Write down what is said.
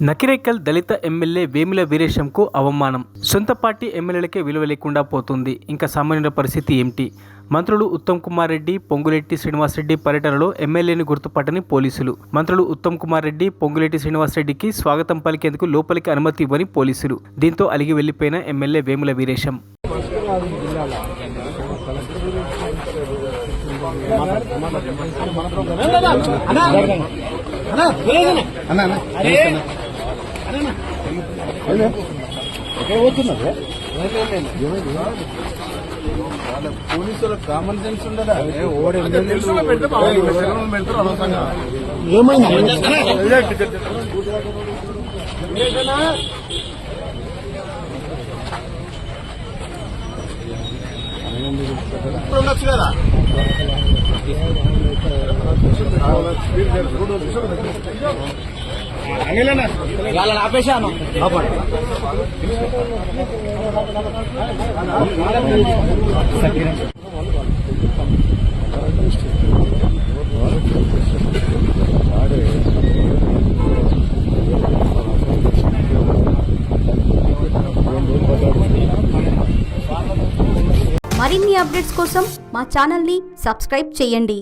నకిరేకల్ దళిత MLA Vemula వీరేశంకు అవమానం. సొంత party ఎమ్మెల్యేలకే విలువ లేకుండా పోతుంది. ఇంకా సామాన్యుల పరిస్థితి ఏమిటి? మంత్రులు ఉత్తమ్ కుమార్ రెడ్డి, పొంగులేటి శ్రీనివాసరెడ్డి పర్యటనలో ఎమ్మెల్యేని గుర్తుపట్టని పోలీసులు. మంత్రులు ఉత్తమ్ కుమార్ రెడ్డి, పొంగులేటి శ్రీనివాసరెడ్డికి స్వాగతం పలికేందుకు లోపలికి అనుమతి ఇవ్వని పోలీసులు. దీంతో అలిగి వెళ్లిపోయిన ఎమ్మెల్యే వేముల వీరేశం. పోలీసుల కామన్ సెన్స్ ఉండదా? ఉండొచ్చు కదా. వాళ్ళని ఆపేశాను. మరిన్ని అప్డేట్స్ కోసం మా ఛానల్ని సబ్స్క్రైబ్ చేయండి.